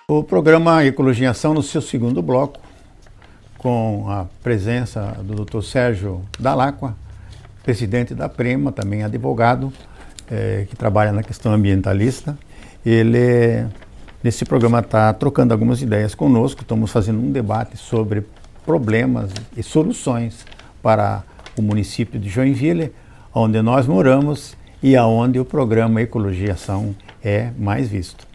O programa Ecologia em Ação, no seu segundo bloco, com a presença do Dr. Sérgio Dalacqua, presidente da Prema, também advogado, que trabalha na questão ambientalista. Ele, nesse programa, está trocando algumas ideias conosco. Estamos fazendo um debate sobre problemas e soluções para o município de Joinville, onde nós moramos e aonde o programa Ecologia em Ação é mais visto.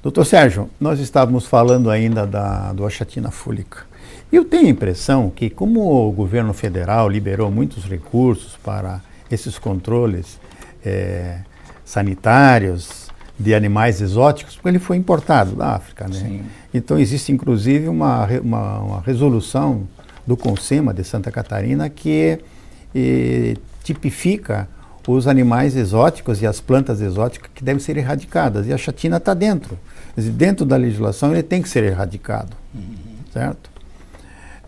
Doutor Sérgio, nós estávamos falando ainda do Achatina Fúlica. Eu tenho a impressão que, como o governo federal liberou muitos recursos para esses controles sanitários de animais exóticos, porque ele foi importado da África, né? Sim. Então existe inclusive uma resolução do CONSEMA de Santa Catarina que tipifica os animais exóticos e as plantas exóticas que devem ser erradicadas. E a chatina está dentro. Dentro da legislação ele tem que ser erradicado, certo?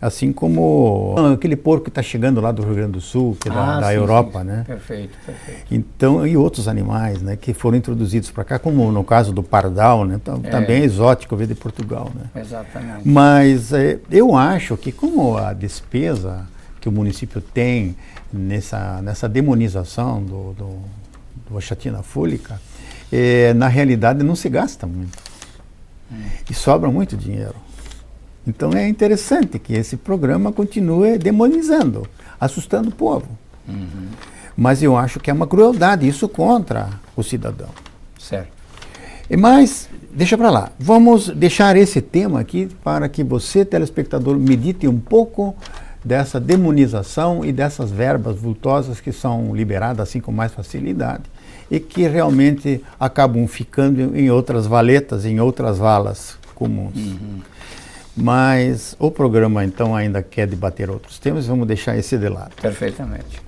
Assim como aquele porco que está chegando lá do Rio Grande do Sul, que é da Europa, né? Perfeito, perfeito. Então, e outros animais, né, que foram introduzidos para cá, como no caso do pardal, né? Também é exótico, veio de Portugal, né? Exatamente. Mas eu acho que como a despesa que o município tem nessa demonização do Achatina Fúlica, na realidade não se gasta muito. E sobra muito dinheiro. Então é interessante que esse programa continue demonizando, assustando o povo. Mas eu acho que é uma crueldade, isso contra o cidadão. Certo. Mas, deixa para lá, vamos deixar esse tema aqui para que você, telespectador, medite um pouco dessa demonização e dessas verbas vultosas que são liberadas assim com mais facilidade e que realmente acabam ficando em outras valetas, em outras valas comuns. Mas o programa, então, ainda quer debater outros temas, vamos deixar esse de lado. Perfeitamente.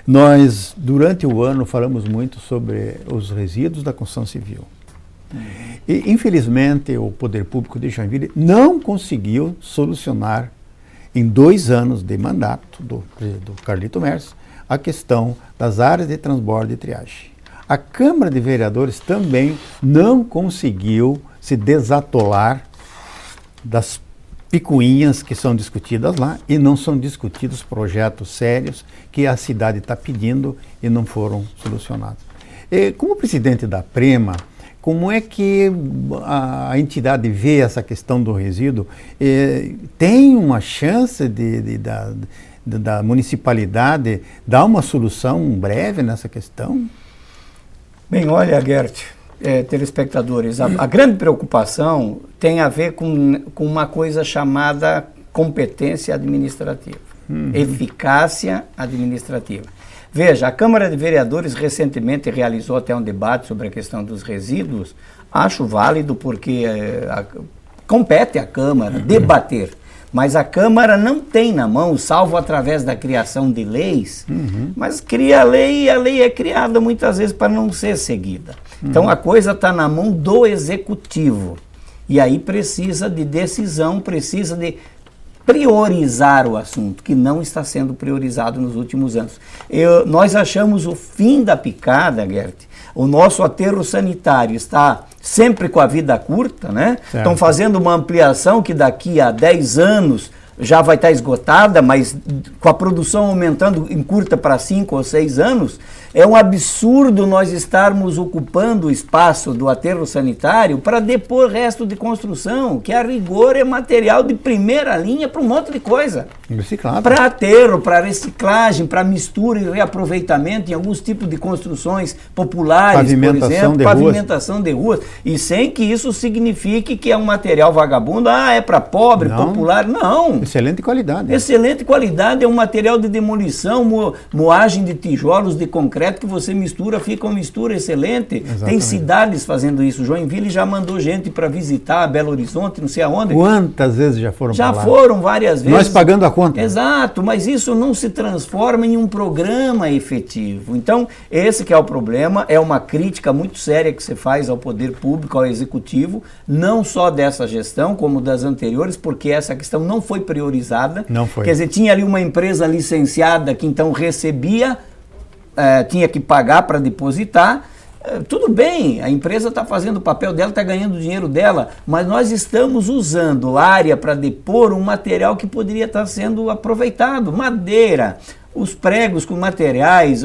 Nós, durante o ano, falamos muito sobre os resíduos da construção civil. E, infelizmente, o Poder Público de Joinville não conseguiu solucionar, em 2 anos de mandato do Carlito Merz, a questão das áreas de transbordo e triagem. A Câmara de Vereadores também não conseguiu se desatolar das picuinhas que são discutidas lá e não são discutidos projetos sérios que a cidade está pedindo e não foram solucionados. Como presidente da Prema, como é que a entidade vê essa questão do resíduo? Tem uma chance da municipalidade dar uma solução breve nessa questão? Bem, olha, Gert, telespectadores, a grande preocupação tem a ver com uma coisa chamada competência administrativa, eficácia administrativa. Veja, a Câmara de Vereadores recentemente realizou até um debate sobre a questão dos resíduos. Acho válido porque compete à Câmara debater, mas a Câmara não tem na mão, salvo através da criação de leis, mas cria a lei e a lei é criada muitas vezes para não ser seguida. Então a coisa está na mão do Executivo e aí precisa de decisão, precisa de priorizar o assunto, que não está sendo priorizado nos últimos anos. Nós achamos o fim da picada, Gert. O nosso aterro sanitário está sempre com a vida curta, né? Estão fazendo uma ampliação que daqui a 10 anos já vai estar esgotada, mas com a produção aumentando em curta para 5 ou 6 anos, é um absurdo nós estarmos ocupando o espaço do aterro sanitário para depor resto de construção, que a rigor é material de primeira linha para um monte de coisa. Reciclado. Para aterro, para reciclagem, para mistura e reaproveitamento em alguns tipos de construções populares, por exemplo, pavimentação de ruas, e sem que isso signifique que é um material vagabundo, é para pobre, popular, não. Excelente qualidade. Excelente qualidade, é um material de demolição, moagem de tijolos, de concreto, que você mistura, fica uma mistura excelente. Exatamente. Tem cidades fazendo isso. Joinville já mandou gente para visitar Belo Horizonte, não sei aonde. Quantas vezes já foram para lá? Já foram várias vezes. Nós pagando a conta. Exato, mas isso não se transforma em um programa efetivo. Então, esse que é o problema, é uma crítica muito séria que você faz ao poder público, ao executivo, não só dessa gestão, como das anteriores, porque essa questão não foi priorizada. Não foi. Quer dizer, tinha ali uma empresa licenciada que então recebia tinha que pagar para depositar. Tudo bem, a empresa está fazendo o papel dela, está ganhando o dinheiro dela, mas nós estamos usando área para depor um material que poderia estar sendo aproveitado, madeira, os pregos com materiais,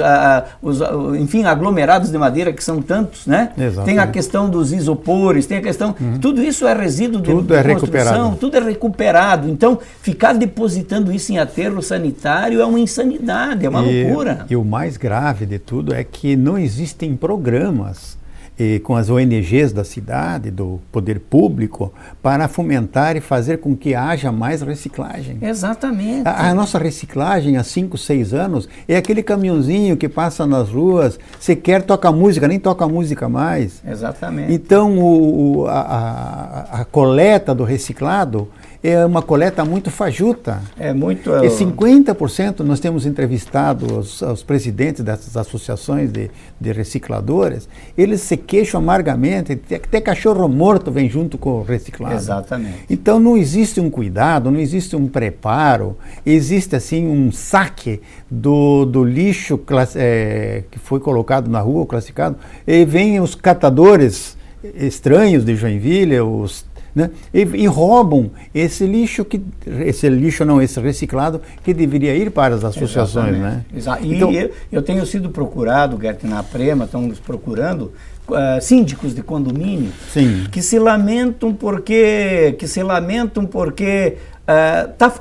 enfim, aglomerados de madeira que são tantos, né? Exatamente. Tem a questão dos isopores, tem a questão... Tudo isso é resíduo de tudo é construção, recuperado. tudo é recuperado. Então, ficar depositando isso em aterro sanitário é uma insanidade, é uma loucura. E o mais grave de tudo é que não existem programas com as ONGs da cidade, do poder público, para fomentar e fazer com que haja mais reciclagem. Exatamente. A nossa reciclagem há 5, 6 anos é aquele caminhãozinho que passa nas ruas, sequer toca música, nem toca música mais. Exatamente. Então a coleta do reciclado é uma coleta muito fajuta. É muito... E 50%, nós temos entrevistado os presidentes dessas associações de recicladores, eles se queixam amargamente, até cachorro morto vem junto com o reciclado. Exatamente. Então não existe um cuidado, não existe um preparo, existe assim um saque do lixo que foi colocado na rua, classificado, e vêm os catadores estranhos de Joinville, né? E roubam esse reciclado que deveria ir para as associações, né? E então, eu tenho sido procurado, Gert, na Prema, estão nos procurando síndicos de condomínio, sim, que se lamentam porque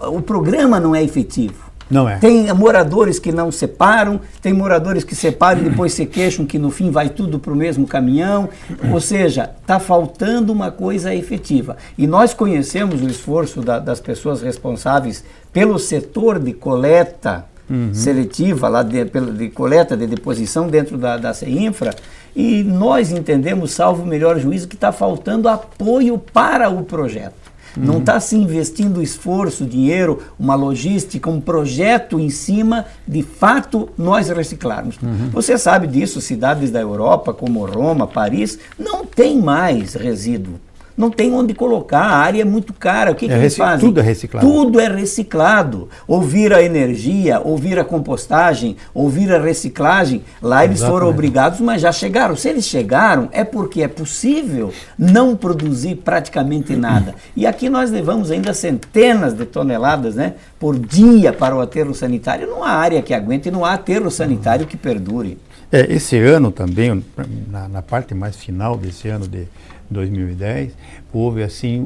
o programa não é efetivo. Não é. Tem moradores que não separam, tem moradores que separam e depois se queixam que no fim vai tudo para o mesmo caminhão. Ou seja, está faltando uma coisa efetiva. E nós conhecemos o esforço das pessoas responsáveis pelo setor de coleta seletiva, lá de coleta, de deposição dentro da CEINFRA, e nós entendemos, salvo o melhor juízo, que está faltando apoio para o projeto. Não está se investindo esforço, dinheiro, uma logística, um projeto em cima de fato nós reciclarmos. Você sabe disso, cidades da Europa como Roma, Paris, não tem mais resíduo. Não tem onde colocar, a área é muito cara. O que eles fazem? Tudo é reciclado. Tudo é reciclado. Ouvir a energia, ouvir a compostagem, ouvir a reciclagem, lá eles foram obrigados, mas já chegaram. Se eles chegaram, é porque é possível não produzir praticamente nada. E aqui nós levamos ainda centenas de toneladas, né, por dia para o aterro sanitário. Não há área que aguente, não há aterro sanitário que perdure. Esse ano também, na parte mais final desse ano de 2010, houve assim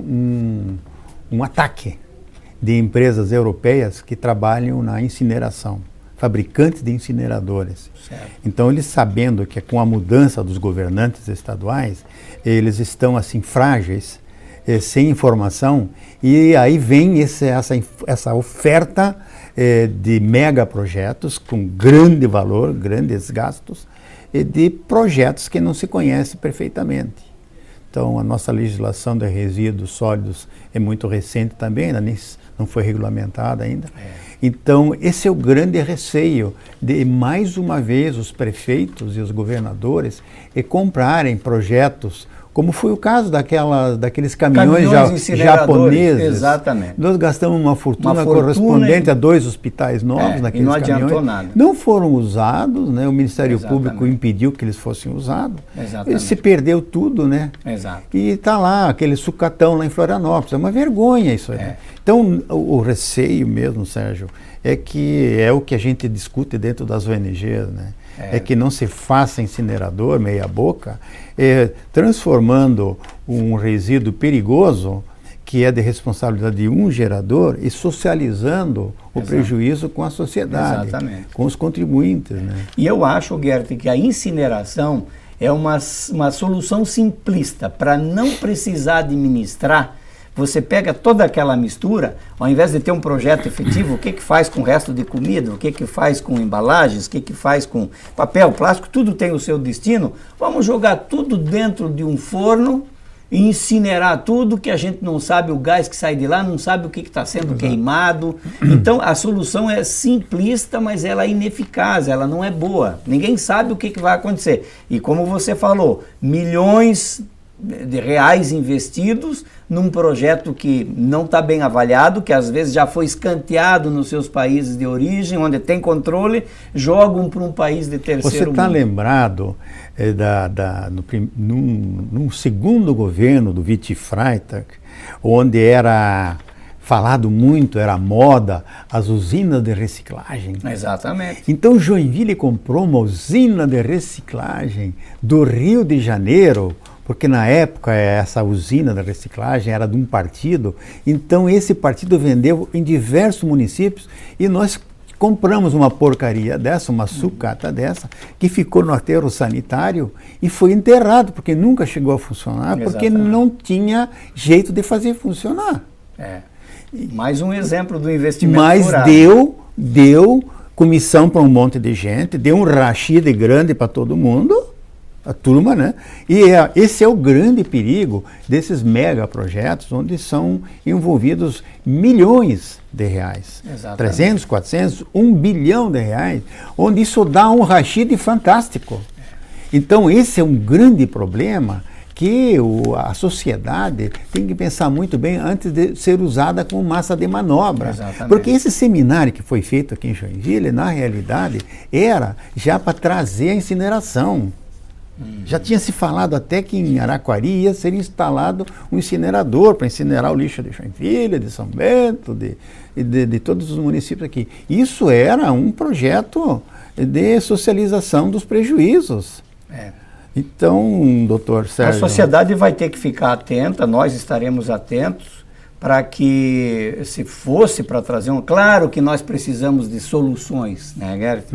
um ataque de empresas europeias que trabalham na incineração, fabricantes de incineradores. Certo. Então eles, sabendo que com a mudança dos governantes estaduais, eles estão assim frágeis, sem informação, e aí vem essa oferta de megaprojetos com grande valor, grandes gastos, de projetos que não se conhece perfeitamente. Então, a nossa legislação de resíduos sólidos é muito recente também, ainda não foi regulamentada ainda. Então, esse é o grande receio de, mais uma vez, os prefeitos e os governadores comprarem projetos, como foi o caso daqueles caminhões japoneses. Exatamente. Nós gastamos uma fortuna correspondente a 2 hospitais novos naqueles não caminhões. Adiantou nada. Não foram usados, né? O Ministério Público impediu que eles fossem usados. Exatamente. Se perdeu tudo, né? Exato. E está lá, aquele sucatão lá em Florianópolis. É uma vergonha isso aí. Então, o receio mesmo, Sérgio, é que é o que a gente discute dentro das ONGs, né? É que não se faça incinerador meia boca, transformando um resíduo perigoso, que é de responsabilidade de um gerador, e socializando o prejuízo com a sociedade, com os contribuintes, né? E eu acho, Gert, que a incineração é uma solução simplista para não precisar administrar. Você pega toda aquela mistura, ao invés de ter um projeto efetivo, o que faz com o resto de comida, o que faz com embalagens, o que faz com papel, plástico, tudo tem o seu destino. Vamos jogar tudo dentro de um forno e incinerar tudo, que a gente não sabe o gás que sai de lá, não sabe o que está sendo queimado. Então a solução é simplista, mas ela é ineficaz, ela não é boa. Ninguém sabe o que vai acontecer. E como você falou, milhões de reais investidos num projeto que não está bem avaliado, que às vezes já foi escanteado nos seus países de origem, onde tem controle, jogam para um país de terceiro mundo. Você está lembrado num segundo governo do Vichy Freitag, onde era falado muito, era moda, as usinas de reciclagem. Exatamente. Então Joinville comprou uma usina de reciclagem do Rio de Janeiro, porque na época essa usina de reciclagem era de um partido, então esse partido vendeu em diversos municípios e nós compramos uma porcaria dessa, uma sucata dessa, que ficou no aterro sanitário e foi enterrado, porque nunca chegou a funcionar, porque Exatamente. não tinha jeito de fazer funcionar. Mais um exemplo do investimento Mas furado. deu comissão para um monte de gente, deu um rachide grande para todo mundo, a turma, né? E esse é o grande perigo desses megaprojetos, onde são envolvidos milhões de reais. Exatamente. 300, 400, 1 bilhão de reais, onde isso dá um rachide fantástico. Então esse é um grande problema que a sociedade tem que pensar muito bem antes de ser usada como massa de manobra. Exatamente. Porque esse seminário que foi feito aqui em Joinville, na realidade, era já para trazer a incineração. Já tinha se falado até que em Araquari ia ser instalado um incinerador para incinerar o lixo de Joinville, de São Bento, de todos os municípios aqui. Isso era um projeto de socialização dos prejuízos. Então, doutor Sérgio... A sociedade vai ter que ficar atenta, nós estaremos atentos, para que, se fosse para trazer Claro que nós precisamos de soluções, né, Gert?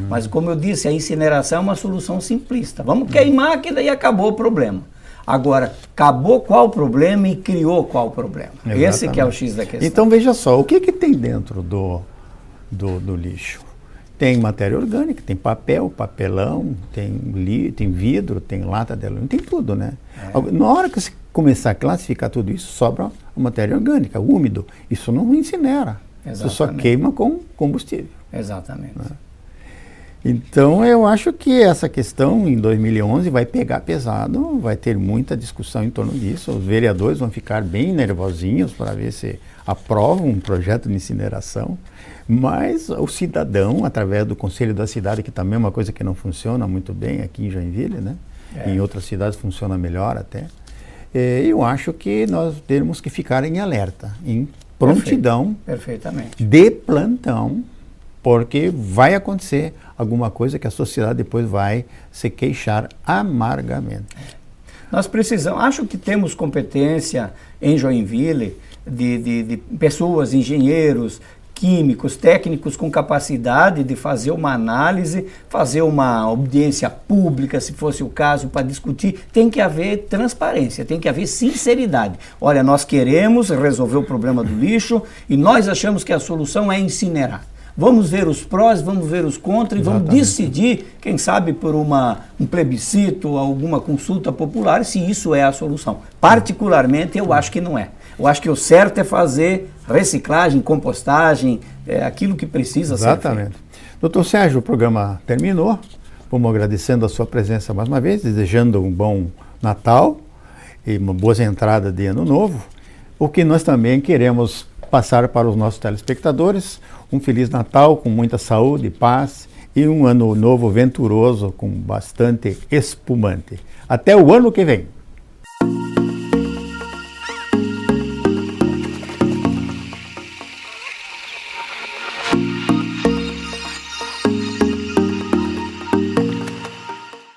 Mas, como eu disse, a incineração é uma solução simplista. Vamos queimar, que daí acabou o problema. Agora, acabou qual o problema e criou qual o problema. Exatamente. Esse que é o X da questão. Então, veja só, o que tem dentro do lixo? Tem matéria orgânica, tem papel, papelão, tem vidro, tem lata de alumínio, tem tudo, né? Na hora que você começar a classificar tudo isso, sobra a matéria orgânica, úmido. Isso não incinera. Exatamente. Isso só queima com combustível. Exatamente. Né? Então, eu acho que essa questão, em 2011, vai pegar pesado, vai ter muita discussão em torno disso. Os vereadores vão ficar bem nervosinhos para ver se aprovam um projeto de incineração. Mas o cidadão, através do Conselho da Cidade, que também é uma coisa que não funciona muito bem aqui em Joinville, né? Em outras cidades funciona melhor até. Eu acho que nós temos que ficar em alerta, em prontidão, Perfeitamente. de plantão, porque vai acontecer alguma coisa que a sociedade depois vai se queixar amargamente. Nós precisamos, acho que temos competência em Joinville de pessoas, engenheiros, químicos, técnicos com capacidade de fazer uma análise, fazer uma audiência pública, se fosse o caso, para discutir. Tem que haver transparência, tem que haver sinceridade. Olha, nós queremos resolver o problema do lixo e nós achamos que a solução é incinerar. Vamos ver os prós, vamos ver os contras e vamos decidir, quem sabe por um plebiscito, alguma consulta popular, se isso é a solução. Particularmente, eu acho que não é. Eu acho que o certo é fazer reciclagem, compostagem, aquilo que precisa ser feito. Exatamente. Doutor Sérgio, o programa terminou. Vamos agradecendo a sua presença mais uma vez, desejando um bom Natal e uma boa entrada de Ano Novo. O que nós também queremos passar para os nossos telespectadores, um Feliz Natal com muita saúde, paz e um Ano Novo venturoso com bastante espumante. Até o ano que vem.